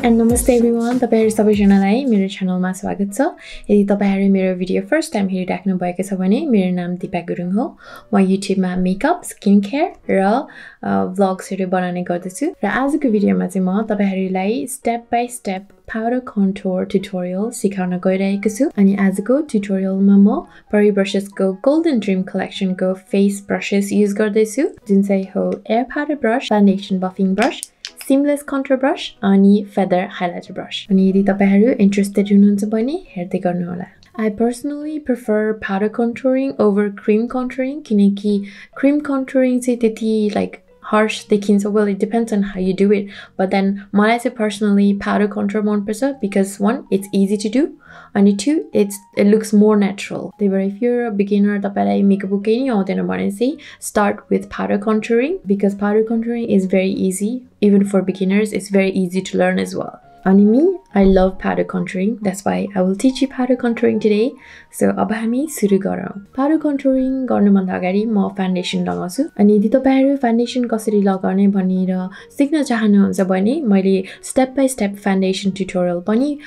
and namaste everyone. तपाईहरु सबैजनालाई मेरो च्यानलमा स्वागत छ। यदि तपाईहरु मेरो भिडियो फर्स्ट टाइम हेरिराख्नु भएको छ भने मेरो नाम दिपा गुरुङ हो। म युट्युबमा मेकअप, स्किन केयर र भ्लग्सहरु बनाउने गर्दछु। र आजको भिडियोमा चाहिँ म तपाईहरुलाई step by step powder contour tutorial सिकाउन गइरहेको छु। अनि आजको ट्युटोरियलमा म PARI ब्रशेसको गोल्डन ड्रीम कलेक्सनको फेस ब्रशेस युज गर्दैछु, जुन चाहिँ हो air powder brush, foundation buffing brush, seamless contour brush अनि feather highlighter brush। अनि यदि तपाईहरु इन्ट्रेस्टेड हुनुहुन्छ भने हेर्दै गर्नु होला। I personally prefer powder contouring over cream contouring किनकि cream contouring चाहिँ त्यति like harsh देखिन्छ। Well, it depends on how you do it, but then मलाई चाहिँ personally powder contour मन पर्छ because one, it's easy to do, and two, it looks more natural. Therefore, if you're a beginner, तपाईलाई makeup केही नि आउँदैन भने चाहिँ start with powder contouring because powder contouring is very easy. Even for beginners, it's very easy to learn as well. And me, I love powder contouring. That's why I will teach you powder contouring today. So, अब हामी सुरु गरौँ। Powder contouring गर्नुभन्दा अगाडि म foundation लगाउँछु। अनि यदि तपाईहरु फाउन्डेसन कसरी लगाउने भनेर सिक्न चाहनुहुन्छ भने मैले step by step foundation tutorial पनि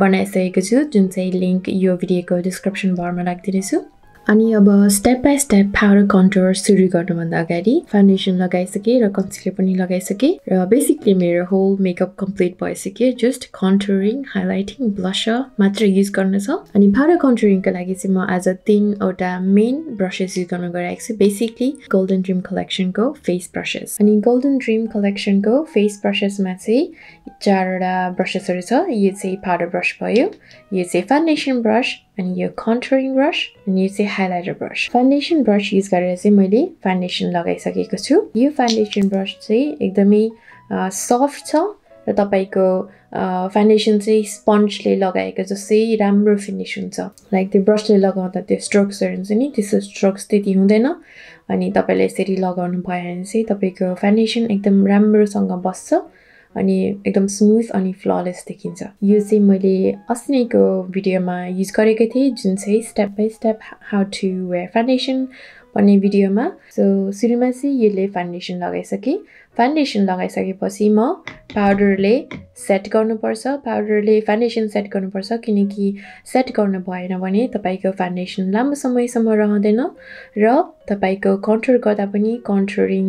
बनाइसकेको छु, जुन चाहिँ लिंक यो भिडियोको डिस्क्रिप्सन बारमा राख्दिनेछु। अनि अब step by step powder contour सुरु गर्नुभन्दा अगाडि फाउन्डेसन लगाइसके र कन्सिलर पनि लगाइसके र बेसिकली मेरो होल मेकअप कम्प्लिट भइसक्यो। जस्ट कन्टुरिङ, हाइलाइटिङ, ब्लसर मात्र युज गर्न छ। अनि पाउडर कन्टुरिङको लागि चाहिँ म आज 3 वटा मेन ब्रशेस युज गर्न गइरहेको छु। बेसिकली गोल्डन ड्रीम कलेक्सनको फेस ब्रशेस। अनि गोल्डन ड्रीम कलेक्सनको फेस ब्रशेसमा चाहिँ 4 वटा ब्रशेसहरु छ। यो चाहिँ पाउडर ब्रश भयो, यो चाहिँ फाउन्डेसन ब्रश, अनि यो कन्टुरिङ ब्रश, अनि यो चाहिँ highlighter brush. Foundation brush use गरेर चाहिँ मैले फाउन्डेसन लगाइसकेको छु। यो फाउन्डेसन ब्रश चाहिँ एकदमै सफ्ट छ र तपाईको फाउन्डेसन चाहिँ स्पन्जले लगाएको जस्तै राम्रो फिनिश हुन्छ। लाइक त्यो ब्रशले लगाउँदा त्यो स्ट्रोक्सहरु हुन्छ नि, त्यस्तो स्ट्रोक्स त्यति हुँदैन। अनि तपाईले यसरी लगाउनु भयो भने चाहिँ तपाईको फाउन्डेसन एकदम राम्रोसँग बस्छ अनि एकदम स्मूथ अनि फ्ललेस देखिन्छ। यो चाहिँ मैले अस्तिको भिडियोमा युज गरेको थिएँ, जुन चाहिँ step by step how to wear foundation भन्ने भिडियोमा। सो सुरुमा चाहिँ यसले फाउन्डेसन लगाइसके। फाउन्डेसन लगाइसकेपछि म पाउडरले सेट गर्नुपर्छ। पाउडरले फाउन्डेसन सेट गर्नुपर्छ किनकि सेट गर्न भएन भने तपाईको फाउन्डेसन लामो समयसम्म रहँदैन र तपाईको कन्टुर गर्दा पनि कन्टुरिङ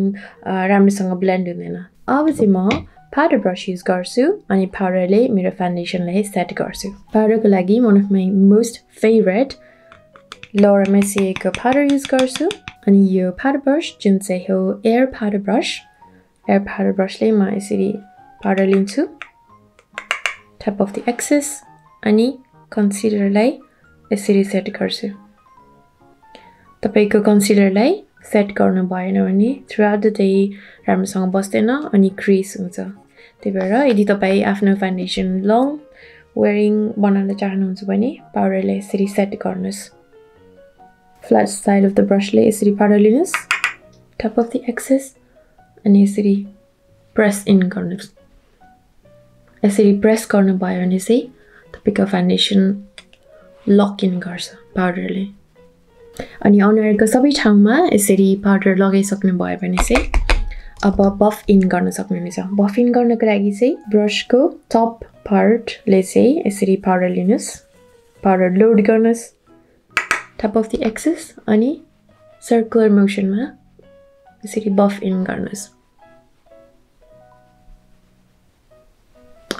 राम्रोसँग ब्लेन्ड हुँदैन। अब चाहिँ म पाउडर ब्रश युज गर्छु अनि पाउडरले मेरो फाउन्डेसनलाई सेट गर्छु। पाउडरको लागि one of my most favorite Laura Mercier को पाउडर युज गर्छु। अनि यो पाउडर ब्रश जुन चाहिँ हो air powder brush. Air powder ब्रशले म यसरी पाउडर लिन्छु, टप अफ द एक्सेस, अनि कन्सिलरलाई यसरी सेट गर्छु। तपाईको कन्सिलरलाई सेट गर्नु भएन भने थ्रुआउट द डे राम्रोसँग बस्दैन अनि क्रिज हुन्छ। त्यही भएर यदि तपाई आफ्नो फाउन्डेसन लङ वेयरिङ बनाउन चाहनुहुन्छ भने पाउडरले यसरी सेट गर्नुस्। फ्ल्याट साइड अफ द ब्रशले यसरी पाउडर लिनुस्, टप अफ द एक्सेस, अनि यसरी प्रेस इन गर्नुस्। यसरी प्रेस गर्नु भयो भने चाहिँ तपाईको फाउन्डेसन लक इन गर्छ पाउडरले। अनि अनुहारको सबै ठाउँमा यसरी पाउडर लगाइसक्नु भयो भने चाहिँ अब बफ इन गर्न सक्नुहुनेछ। बफ इन गर्नको लागि चाहिँ ब्रशको टप पार्टले चाहिँ यसरी पाउडर लिनुस्, पाउडर लोड गर्नुस्, टप अफ द एक्सेस, अनि सर्कुलर मोसनमा यसरी बफ इन गर्नुस्।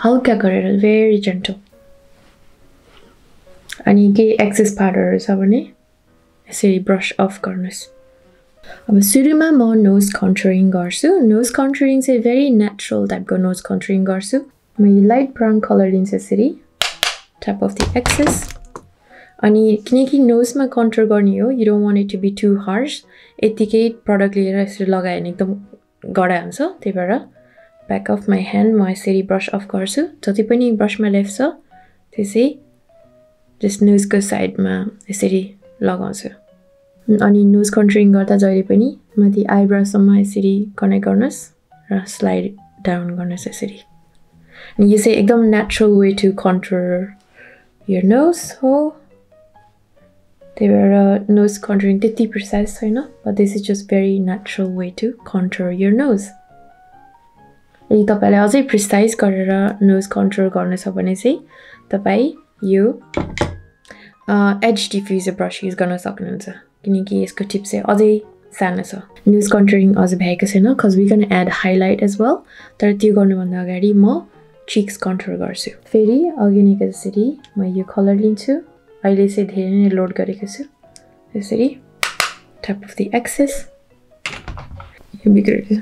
हल्का गरेर, भेरी जेन्टल। अनि केही एक्सेस पाउडरहरु छ भने यसरी ब्रश अफ गर्नुस्। अब सुरुमा म नोज कन्टुरिङ गर्छु। नोज कन्टुरिङ चाहिँ भेरी नेचुरल टाइपको नोज कन्टुरिङ गर्छु। म यो लाइट ब्राउन कलर लिन्छु यसरी, टप अफ द एक्सेस। अनि किनकि नोजमा कन्टुर गर्ने हो, you don't want it to be too harsh. यतिकै प्रडक्ट लिएर यसरी लगायो भने एकदम गडा हुन्छ। त्यही भएर ब्याक अफ माई ह्यान्ड म यसरी ब्रस अफ गर्छु। जति पनि ब्रशमा लेफ्ट छ त्यो चाहिँ जस्ट नोजको साइडमा यसरी लगाउँछु। अनि नोज कन्टुरिङ गर्दा जहिले पनि माथि आइब्रोसम्म यसरी कनेक्ट गर्नुस् र स्लाइड डाउन गर्नुस् यसरी। अनि यो चाहिँ एकदम natural way to contour your nose हो। त्यही भएर नोज कन्टुरिङ त्यति प्रिसाइज छैन, but this is just very natural way to contour your nose. यदि तपाईलाई अझै प्रिसाइज गरेर नोज कन्ट्रोल गर्न छ भने चाहिँ तपाई यो एज डिफ्युजर ब्रश युज गर्न सक्नुहुन्छ किनकि यसको टिप चाहिँ अझै सानो छ नोज कन्ट्रोलिङ अझ भ्याएको छैन cuz we can add highlight as well तर त्यो गर्नुभन्दा अगाडि म cheeks कन्ट्रोल गर्छु फेरि अघि नै जसरी म यो कलर लिन्छु अहिले चाहिँ धेरै नै लोड गरेको छु यसरी tap of the excess यो बिग्रेको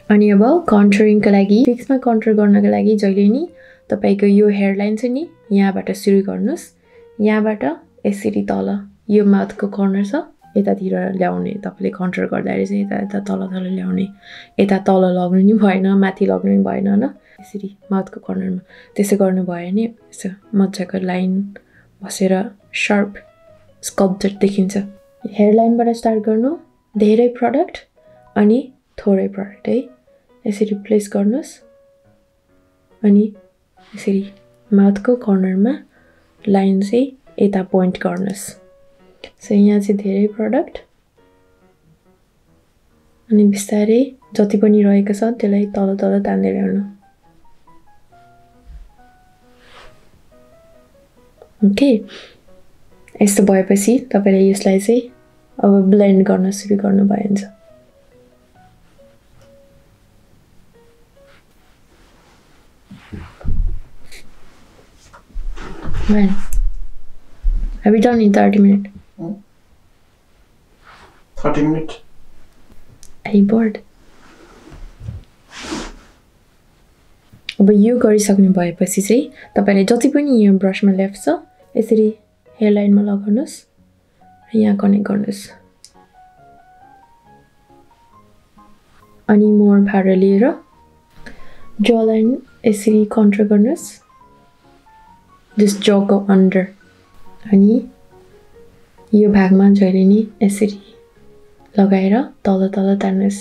अनि अब कन्ट्रोलिङ को लागि फिक्समा कन्ट्रोल गर्नको लागि जहिले नि तपाईको यो हेयर लाइन छ नि यहाँबाट सुरु गर्नुस् यहाँबाट यसरी तल यो माउथको कर्नर छ यतातिर ल्याउने तपाईले कन्ट्रोल गर्दाखेरि चाहिँ यता तल ल्याउने यता तल लाग्नु नि भएन माथि लाग्नु नि भएन हैन यसरी माउथको कर्नरमा त्यसै गर्नु भयो नि यसो मज्जाको लाइन बसेर शार्प स्कल्प्चर देखिन्छ हेयर लाइनबाट स्टार्ट गर्नु धेरै प्रोडक्ट अनि थोरै प्रोडक्ट है यसरी प्लेस गर्नुस् अनि यसरी माउथको कर्नरमा लाइन चाहिँ यता पोइन्ट गर्नुस् सो यहाँ चाहिँ धेरै प्रोडक्ट अनि बिस्तारै जति पनि रहेको छ त्यसलाई तल तान्दै ल्याउनु ओके यस्तो भएपछि तपाईले यसलाई चाहिँ अब ब्लेन्ड गर्न सुरु गर्नु भइन्छ When? Have you done in 30 minutes? 30 minutes? Are you bored? अब यो गरिसक्नु भएपछि चाहिँ तपाईले जति पनि यो ब्रशमा लेफ्ट छ यसरी हेयर लाइनमा लगाउनुस् र यहाँ कनेक्ट गर्नुस् अनि मोर भार लिएर जॉ लाइन यसरी कन्ट्रोल गर्नुस् जस्ट जॉको अन्डर अनि यो भागमा जहिले नि यसरी लगाएर तल तान्नुस्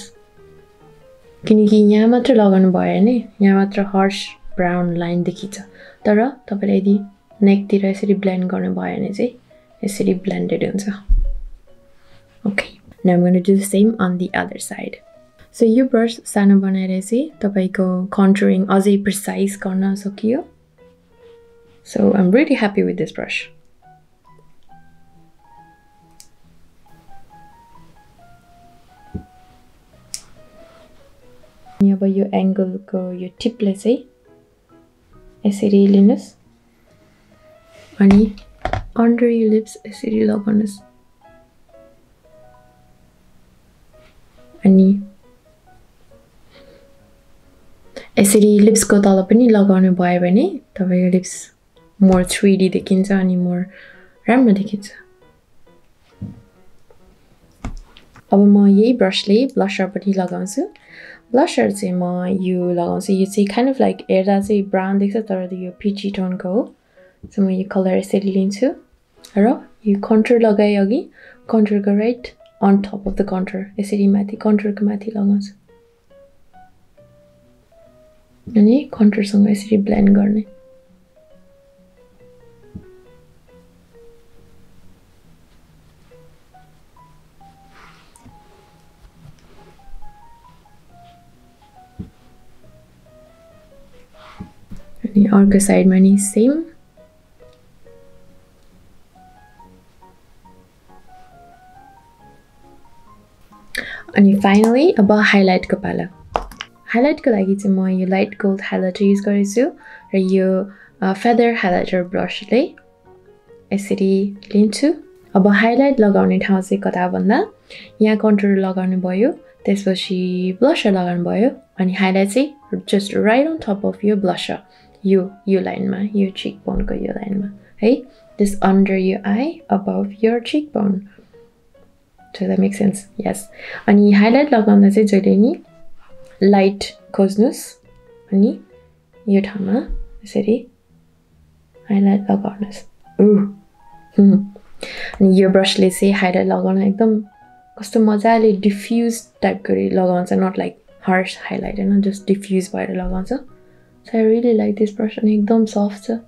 किनकि यहाँ मात्र लगाउनु भयो नि यहाँ मात्र हर्श ब्राउन लाइन देखिन्छ तर तपाईले यदि नेक तिर यसरी ब्लेन्ड गर्नु भयो भने चाहिँ यसरी ब्लेन्डेड हुन्छ okay now I'm going to do the same on the other side so यो ब्रश सानो बनाएर चाहिँ तपाईको कन्टुरिङ अझै प्रिसाइज गर्न सकियो So I'm really happy with this brush. अब यो एंगल को यो टिपले चाहिँ यसरी लिनुस् अनि under your lips यसरी लगाउनुस् अनि यसरी लिप्स को तल पनि लगाउनु भयो भने तपाईको लिप्स more 3D देखिन्छ अनि more राम्रो देखिन्छ अब म यही ब्रशले ब्लशर पनि लगाउँछु ब्लशर चाहिँ म यो लगाउँछु यो चाहिँ kind of like हेर्दा चाहिँ ब्राउन देख्छ तर यो पिची टोन को हो सो म यो कलर यसरी लिन्छु र यो कन्टुर लगाए अघि कन्टुर को right on top of the contour यसरी माथि कन्टुर को माथि लगाउँछु अनि कन्टुर सँग यसरी ब्लेन्ड गर्ने अनि अर्को साइडमा नि सेम अनि फाइनली अब हाइलाइट को पाला हाइलाइट को लागि चाहिँ म यो लाइट गोल्ड हाइलाइटर युज गरेछु र यो फेदर हाइलाइटर ब्रशले यसरी लिन्छु अब हाइलाइट लगाउने ठाउँ चाहिँ कता भन्दा यहाँ कन्टुर लगाउनु भयो त्यसपछि ब्लशर लगाउनु भयो अनि हाइलाइट चाहिँ just right on top of यो ब्लशर यो लाइनमा यो चीक बोन को यो लाइनमा है जस्ट अन्डर यो eye above your cheekbone So that makes sense. Yes. अनि हाइलाइट लगाउँदा चाहिँ जहिले नि लाइट खोज्नुस् अनि यो ठाउँमा यसरी हाइलाइट लगाउनुस् अनि यो ब्रशले चाहिँ हाइलाइट लगाउन एकदम कस्तो मजाले डिफ्युज टाइप गरी लगाउँछ नट लाइक हार्श हाइलाइट हैन जस्ट डिफ्युज भएर लगाउँछ so I really like this brush अनि एकदम सफ्ट छ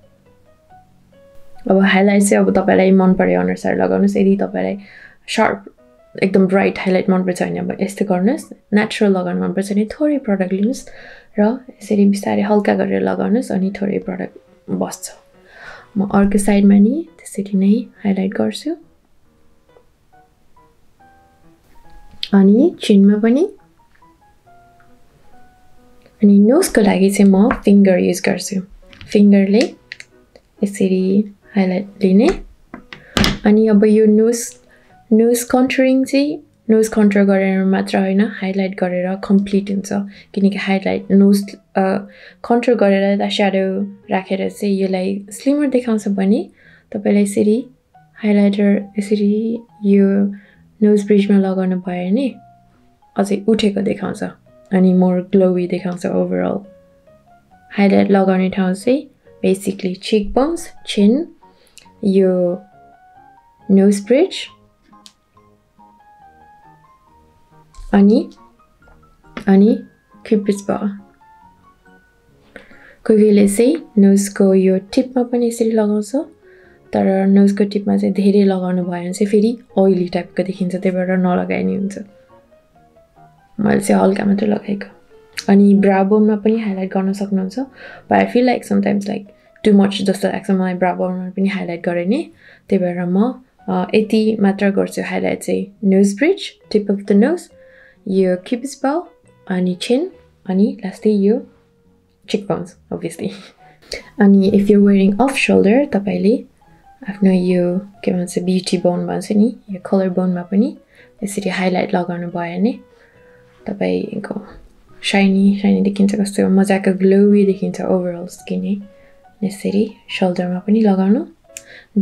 अब हाइलाइट चाहिँ अब तपाईलाई मन परे अनुसार लगाउनुस् यदि तपाईलाई शार्प एकदम ब्राइट हाइलाइट मनपर्छ भने अब यस्तो गर्नुहोस् नेचुरल लगाउन मनपर्छ भने थोरै प्रडक्ट लिनुहोस् र यसरी बिस्तारै हल्का गरेर लगाउनुहोस् अनि थोरै प्रडक्ट बस्छ म अर्को साइडमा नि त्यसरी नै हाइलाइट गर्छु अनि चिनमा पनि अनि नोजको लागि चाहिँ म फिङ्गर युज गर्छु फिङ्गरले यसरी हाइलाइट लिने अनि अब यो नोज कन्टुरिङ चाहिँ नोज कन्टुर गरेर मात्र हैन हाइलाइट गरेर कम्प्लिट हुन्छ किनकि हाइलाइट नोज कन्टुर गरेर द स्याडो राखेर चाहिँ यसलाई स्लिमर देखाउँछ भने तपाईले यसरी हाइलाइटर यसरी यो नोज ब्रिजमा लगाउनु भयो भने अझै उठेको देखाउँछ अनि मोर ग्लोवी देखाउँछ ओभरअल हाइलाइट लगाउने ठाउँ चाहिँ बेसिकली चिक बोन्स चिन यो नोज ब्रिज अनि क्युपिड्स बो कोहीले चाहिँ नोजको यो टिपमा पनि यसरी लगाउँछ तर नोजको टिपमा चाहिँ धेरै लगाउनु भयो भने चाहिँ फेरि ओइली टाइपको देखिन्छ त्यही भएर नलगाए नि हुन्छ मैले चाहिँ हल्का मात्र लगाएको अनि ब्रा बोनमा पनि हाइलाइट गर्न सक्नुहुन्छ but I feel like sometimes like too much जस्तो लाग्छ मलाई ब्रा बोनमा पनि हाइलाइट गरे नि त्यही भएर म यति मात्र गर्छु हाइलाइट चाहिँ nose bridge tip of the nose यो क्युपिड्स बो अनि चिन अनि लास्टै यो चिक बोन्स obviously अनि if you wearing off shoulder तपाईले आफ्नो यो के भन्छ ब्युटी बोन भन्छ नि यो कलर बोनमा पनि यसरी हाइलाइट लगाउनु भयो भने तपाईको शाइनी देखिन्छ कस्तो मजाको ग्लोवी देखिन्छ ओभरअल स्किन यसरी शोल्डरमा पनि लगाउनु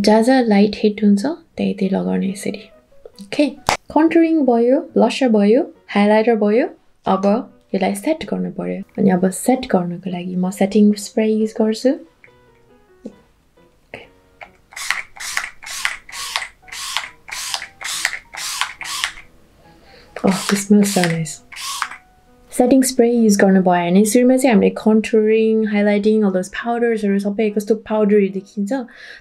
जहाँ लाइट हिट हुन्छ त्यही लगाउने यसरी ओके कन्टुरिङ भयो ब्लसर भयो हाइलाइटर भयो अब यसलाई सेट गर्नु पर्यो अनि अब सेट गर्नको लागि म सेटिङ स्प्रे युज गर्छु this smells so nice setting spray use गर्नु भयो भने सुरुमा चाहिँ हामीले कन्टुरिङ हाइलाइटिङ अल दोस पाउडर्सहरु सबै कस्तो पाउडरी देखिन्छ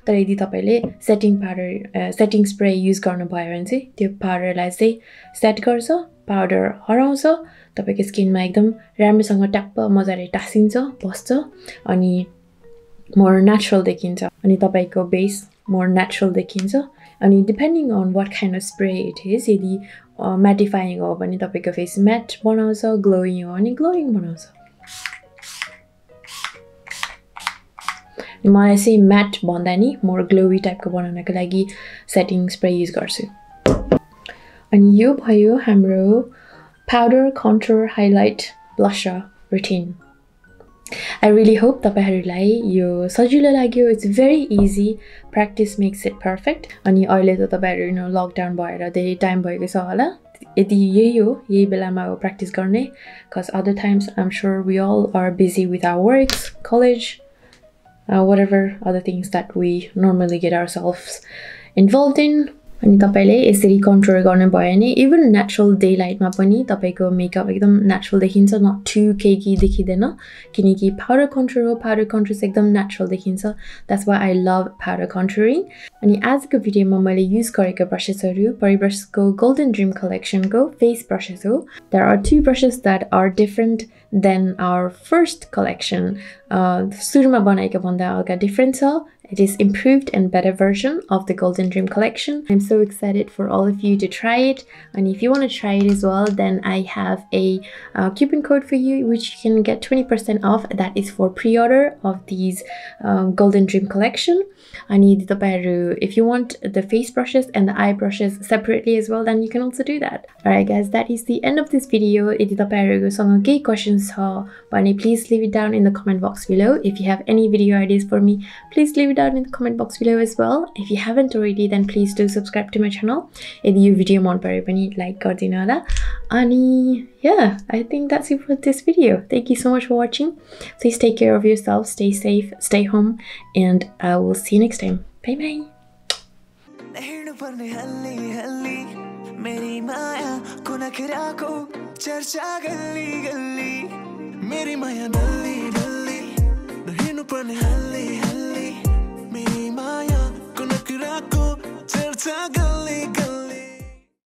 तर यदि तपाईले सेटिङ स्प्रे युज गर्नु भयो भने चाहिँ त्यो पाउडरलाई चाहिँ सेट गर्छ पाउडर हराउँछ तपाईको स्किनमा एकदम राम्रोसँग ट्याप्प मजाले टासिन्छ बस्छ अनि मोर नेचुरल देखिन्छ अनि तपाईको बेस मोर नेचुरल देखिन्छ अनि depending on what kind of spray it is यदि म्याटिफाइङ हो भने तपाईको फेस म्याट बनाउँछ ग्लोइङ हो भने ग्लोइङ बनाउँछ मलाई चाहिँ म्याट भन्दा नि मोर ग्लोवी टाइपको बनाउनको लागि सेटिङ स्प्रे युज गर्छु अनि यो भयो हाम्रो powder contour highlight blusher routine I really hope तपाईहरुलाई यो सजिलो लाग्यो it's very easy practice makes it perfect अनि अहिले त तपाईहरु लकडाउन भएर धेरै टाइम भएको छ होला यदि यही बेलामा प्र्याक्टिस गर्ने cuz other times I'm sure we all are busy with our works college whatever other things that we normally get ourselves involved in अनि तपाईले यसरी कन्ट्रोल गर्नु भयो भने इभन नेचुरल डे लाइटमा पनि तपाईको मेकअप एकदम नेचुरल देखिन्छ न टु केकी देखिदैन किनकि पाउडर कन्ट्रोल हो पाउडर कन्ट्रोल एकदम नेचुरल देखिन्छ that's why I love powder controlling अनि आजको भिडियोमा मैले युज गरेको ब्रशेसहरु PARI ब्रशको गोल्डन ड्रीम कलेक्सनको फेस ब्रशेस हो there are two brushes that are different than our first collection सुरुमा बनाएको भन्दा हल्का डिफरेन्ट छ It is improved and better version of the Golden Dream collection. I'm so excited for all of you to try it. And if you want to try it as well, then I have a coupon code for you, which you can get 20% off. That is for pre-order of these Golden Dream collection. And if you want the face brushes and the eye brushes separately as well, then you can also do that. Alright guys, that is the end of this video. If you have any questions, please leave it down in the comment box below. If you have any video ideas for me, please leave it down in the comment box below as well. If you haven't already, then please do subscribe to my channel. If you video मन पर्यो पनि like गरिदिनु होला. अनि yeah, I think that's it for this video. Thank you so much for watching. Please take care of yourself, stay safe, stay home, and I will see you next time. Bye bye. मेरी माया को नकरा को चर्चा